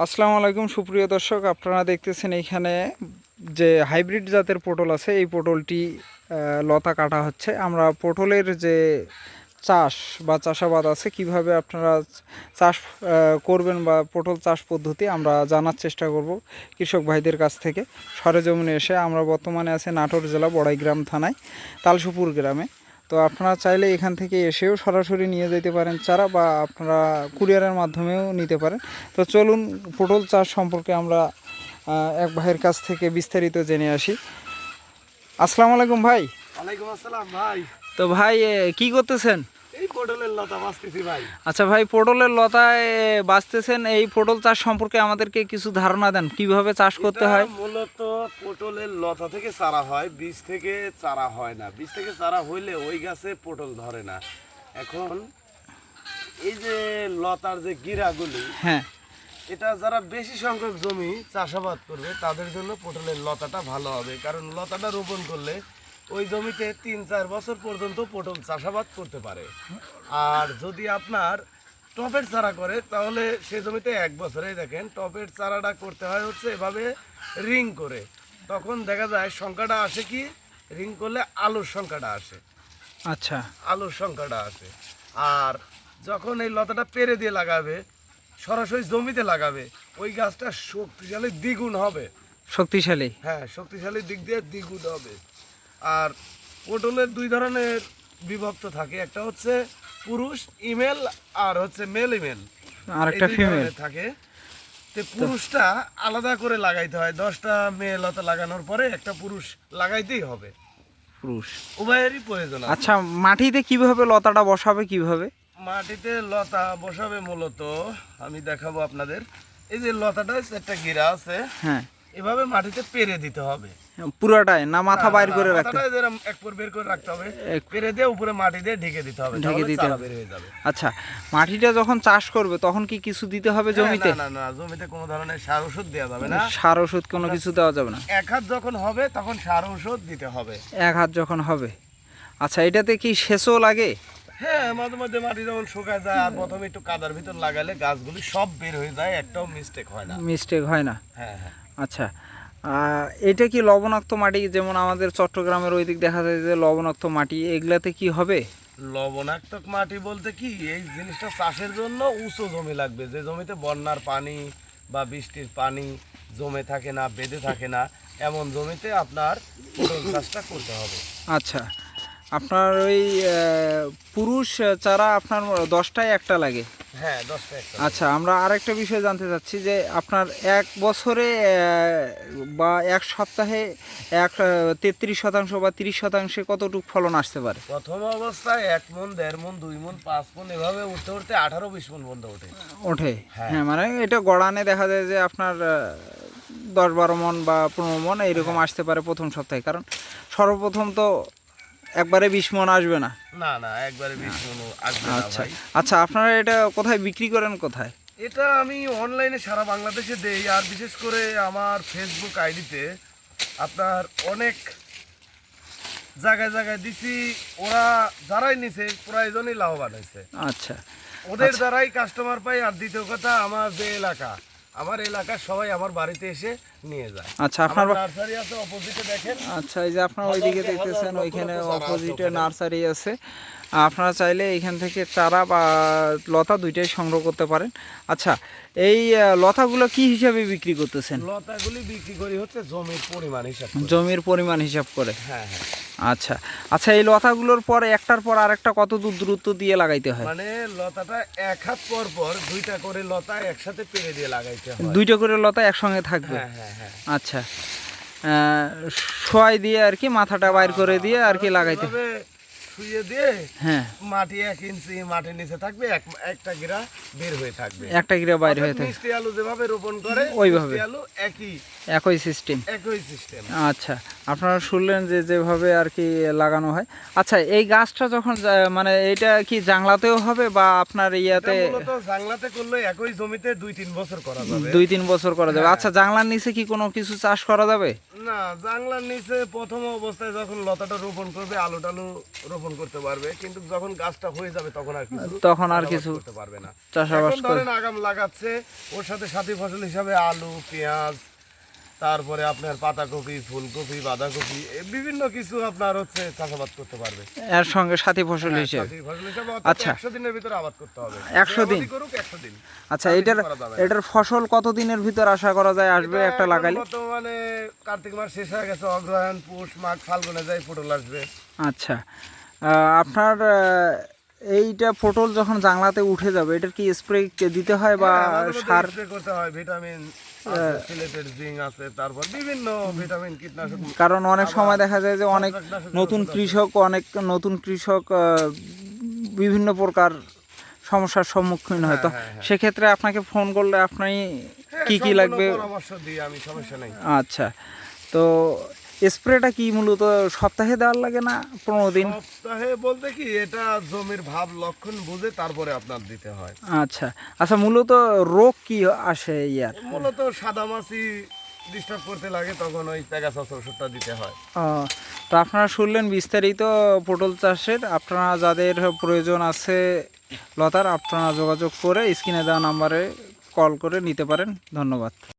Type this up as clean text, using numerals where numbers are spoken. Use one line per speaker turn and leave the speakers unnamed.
আসসালামু আলাইকুম সুপ্রিয় দর্শক, আপনারা দেখতেছেন এইখানে যে হাইব্রিড জাতের পটল আছে, এই পটলটি লতা কাটা হচ্ছে। আমরা পটলের যে চাষ বা চাষাবাদ আছে, কিভাবে আপনারা চাষ করবেন বা পটল চাষ পদ্ধতি আমরা জানার চেষ্টা করব কৃষক ভাইদের কাছ থেকে সরেজমিনে এসে। আমরা বর্তমানে আছি নাটোর জেলা বড়াইগ্রাম থানায় তালসুপুর গ্রামে। তো আপনারা চাইলে এখান থেকে এসেও সরাসরি নিয়ে যেতে পারেন চারা, বা আপনারা কুরিয়ারের মাধ্যমেও নিতে পারেন। তো চলুন পটল চাষ সম্পর্কে আমরা এক ভাইয়ের কাছ থেকে বিস্তারিত জেনে আসি। আসসালামু আলাইকুম ভাই।
ওয়ালাইকুম আসসালাম ভাই।
তো ভাই কি করতেছেন?
এই পটলের লতা বাঁচতেছি ভাই।
আচ্ছা ভাই, পটলের লতায় বাঁচতেছেন, এই পটল চাষ সম্পর্কে আমাদেরকে কিছু ধারণা দেন, কিভাবে চাষ করতে হয়।
মূলত পটলের লতা থেকে চারা হয়, বীজ থেকে চারা হয় না। বীজ থেকে চারা হইলে ওই গাছে পটল ধরে না। এখন এই যে লতার যে গিরাগুলি,
হ্যাঁ,
এটা যারা বেশি সংখ্যক জমি চাষাবাদ করবে তাদের জন্য পটলের লতাটা ভালো হবে। কারণ লতাটা রোপণ করলে ওই জমিতে ৩-৪ বছর পর্যন্ত পটল চাষাবাদ করতে পারে। আর যদি আপনার টবের চারা করে তাহলে সে জমিতে 1 বছরে, দেখেন টবের চারাটা করতে হয় হচ্ছে এভাবে রিং করে। তখন দেখা যায় সংখ্যাটা আসে কি, রিং করলে আলুর সংখ্যাটা আসে।
আচ্ছা,
আলুর সংখ্যাটা আসে। আর যখন এই লতাটা পেরে দিয়ে লাগাবে, সরাসরি জমিতে লাগাবে, ওই গাছটা শক্তিশালী দ্বিগুণ হবে।
শক্তিশালী।
হ্যাঁ, শক্তিশালী দিক দিয়ে দ্বিগুণ হবে। আর পটলের 2 ধরনের বিভক্ত থাকে, একটা হচ্ছে পুরুষ ইমেল আর হচ্ছে মেল ইমেল,
আর একটা ফিমেল
থাকে। তো পুরুষটা আলাদা করে লাগাইতে হয়। 10টা মেয়ে লতা লাগানোর পরে একটা পুরুষ লাগাইতেই হবে।
পুরুষ
উভয়েরই প্রয়োজন আছে।
আচ্ছা, মাটিতে কিভাবে লতাটা বসাবে, কিভাবে?
মাটিতে লতা বসাবে মূলত আমি দেখাবো আপনাদের। এই যে লতাটা একটা গিরা আছে,
হ্যাঁ,
এভাবে মাটিতে পেরে দিতে হবে।
পুরাটাই না মাথা বাইর করে রাখতে?
মাথাটা যেরকম এক পর বের করে রাখতে হবে, পেরে দিয়ে উপরে মাটি দিয়ে ঢেকে দিতে হবে,
ঢেকে
তাহলে
দিতে
চারা
হবে।
বের হয়ে যাবে।
আচ্ছা, মাটিটা যখন চাষ করবে তখন কি কিছু দিতে হবে জমিতে?
না না না, জমিতে কোনো ধরনের সার ওষুধ দেওয়া যাবে না।
সার ওষুধ কোনো কিছু দেওয়া যাবে না?
1 হাত যখন হবে তখন সার ওষুধ দিতে হবে।
1 হাত যখন হবে। আচ্ছা, এটাতে কি সেচও লাগে?
হ্যাঁ, মাঝে মধ্যে মাটি যখন শুকায় যায় আর প্রথমে একটু কাদার ভিতর লাগালে গাছগুলি সব বের হয়ে যায়, একটাও মিস্টেক হয় না।
মিস্টেক হয় না?
হ্যাঁ হ্যাঁ।
আচ্ছা, এটা কি লবণাক্ত মাটি, যেমন আমাদের চট্টগ্রামের ওই দিক দেখা যায় যে লবণাক্ত মাটি, এগুলাতে কি হবে?
লবণাক্ত মাটি বলতে কি, এই জিনিসটা চাষের জন্য উঁচু জমি লাগবে, যে জমিতে বন্যার পানি বা বৃষ্টির পানি জমে থাকে না, বেঁধে থাকে না, এমন জমিতে আপনার পটল চাষটা করতে হবে।
আচ্ছা, আপনার ওই পুরুষ চারা আপনার 10টায় একটা লাগে?
হ্যাঁ, 10টা একটা।
আচ্ছা, আমরা আরেকটা বিষয় জানতে চাচ্ছি যে আপনার 1 বছরে বা 1 সপ্তাহে 33% বা 30% কতটুকু ফলন আসতে পারে?
প্রথম অবস্থায় 1 মণ, 1.5 মণ, 2 মণ, 5 মণ এভাবে উঠতে উঠতে 18-20 মণ পর্যন্ত ওঠে।
ওঠে?
হ্যাঁ।
হ্যাঁ, মানে এটা গড়ানে দেখা যায় যে আপনার 10-12 মণ বা 15 মণ এইরকম আসতে পারে প্রথম সপ্তাহে, কারণ সর্বপ্রথম তো একবারে 20 মণ আসবে না।
না না, একবারে 20 মণ আসবে না
আচ্ছা
ভাই।
আচ্ছা, আপনারা এটা কোথায় বিক্রি করেন, কোথায়?
এটা আমি অনলাইনে সারা বাংলাদেশে দেই, আর বিশেষ করে আমার ফেসবুক আইডিতে আপনার অনেক জায়গায় জায়গায় দিছি। ওরা যারাই নিছে প্রায়জনই লাভবান হয়েছে।
আচ্ছা,
ওদের দ্বারাই কাস্টমার পাই। আর দ্বিতীয় কথা, আমার যে এলাকা, আমার এলাকার সবাই আমার বাড়িতে এসে নিয়ে যায়।
আচ্ছা, আপনার
নার্সারি আছে অপোজিটে, দেখেন।
আচ্ছা, এই যে আপনার ওইদিকে দেখতেছেন, ওইখানে অপোজিটে নার্সারি আছে। আপনারা চাইলে এইখান থেকে চারা বা লতা দুইটাই সংগ্রহ করতে পারেন। আচ্ছা, এই লতাগুলো কি হিসাবে বিক্রি করতেছেন?
লতাগুলি বিক্রি করি হচ্ছে জমির পরিমাণ হিসাব করে।
জমির পরিমাণ হিসাব করে?
হ্যাঁ হ্যাঁ।
আচ্ছা আচ্ছা, এই লতাগুলোর পর একটার পর আরেকটা কত দূর দূরত্ব দিয়ে লাগাইতে হয়?
মানে লতাটা 1 হাত পর পর 2টা করে লতা একসাথে পেরে দিয়ে লাগাইতে হয়।
2টা করে লতা একসঙ্গে থাকবে?
হ্যাঁ হ্যাঁ হ্যাঁ।
আচ্ছা, শোয়াই দিয়ে আর কি, মাথাটা বাইর করে দিয়ে আর কি লাগাইতে হয়?
এভাবে শুইয়ে দিয়ে
হ্যাঁ,
মাটি 1 ইঞ্চি মাটির নিচে থাকবে, একটা গিরা বের হয়ে থাকবে।
একটা গিরা বাইর হয়ে
অর্থাৎ
থাকে
মিষ্টি আলু যেভাবে রোপণ করে
ওইভাবে?
মিষ্টি আলু
একই সিস্টেম?
একই সিস্টেম।
আচ্ছা, আপনারা শুনলেন যে যেভাবে আর কি লাগানো হয়। আচ্ছা, এই গাছটা যখন মানে এটা কি জাংলাতেও হবে বা আপনার ইয়াতে?
মূলত জাংলাতে করলে একই জমিতে 2-3 বছর করা যাবে।
2-3 বছর করা যাবে?
হ্যাঁ।
আচ্ছা, জাংলার নিচে কি কোনো কিছু চাষ করা যাবে?
না, জাংলার নিচে প্রথম অবস্থায় যখন লতাটা রোপণ করবে, আলু টালু রোপণ রোপণ করতে পারবে, কিন্তু যখন গাছটা হয়ে যাবে তখন আর কিছু
তখন আর
চাষাবাদ
কিছু
করতে পারবে না।
চাষাবাদ
এখন ধরেন আগাম লাগাচ্ছে, ওর সাথে সাথী ফসল হিসাবে আলু, পেঁয়াজ, তারপরে আপনার পাতাকপি, ফুলকপি, বাঁধাকপি, বিভিন্ন কিছু আপনার হচ্ছে চাষাবাদ করতে পারবে।
এর সঙ্গে সাথী ফসল হিসেবে।
সাথী ফসল হিসাবে
আচ্ছা।
100 দিনের ভিতরে আবাদ করতে হবে।
100 দিন?
যে আবাদই করুক 100 দিন।
আচ্ছা,
তার বেশি
এটার
করা যাবে না।
এটার ফসল কত দিনের ভিতর আশা করা যায় আসবে
এটা
একটা
এখন
লাগাইলে?
বর্তমানে কার্তিক মাস শেষ হয়ে গেছে, অগ্রহায়ণ, পৌষ, মাঘ, ফাল্গুনে যায় পটল আসবে।
আচ্ছা, আপনার এইটা পটল যখন জাংলাতে উঠে যাবে এটার কি স্প্রে দিতে হয় বা
হ্যাঁ, মাঝে মধ্যে
সার?
স্প্রে করতে হয়, ভিটামিন আছে, সিলেটের জিঙ্ক আছে, তারপর বিভিন্ন ভিটামিন, কীটনাশক।
কারণ অনেক সময়
আবার
দেখা যায় যে অনেক
ছত্রাকনাশকের
নতুন
ওষুধ আছে।
কৃষক বিভিন্ন প্রকার সমস্যার সম্মুখীন হয়, তো
হ্যাঁ, হ্যাঁ।
সেক্ষেত্রে আপনাকে ফোন করলে আপনি
হ্যাঁ,
কি
সম্পূর্ণ
লাগবে?
পরামর্শ দিই আমি, সমস্যা নেই।
আচ্ছা, তো স্প্রেটা কি মূলত সপ্তাহে দেওয়ার লাগে না 15 দিন?
সপ্তাহে বলতে কি, এটা জমির ভাব লক্ষণ বুঝে তারপরে আপনার দিতে হয়।
আচ্ছা আচ্ছা, মূলত রোগ কি আসে ইয়ার?
মূলত সাদামাছি ডিস্টার্ব করতে লাগে, তখন ওই প্যাগাসাস ওষুধটা দিতে হয়।
ও, তো আপনারা শুনলেন বিস্তারিত পটল চাষের। আপনারা যাদের প্রয়োজন আছে লতার, আপনারা যোগাযোগ করে স্ক্রিনে দেওয়া নাম্বারে কল করে নিতে পারেন। ধন্যবাদ।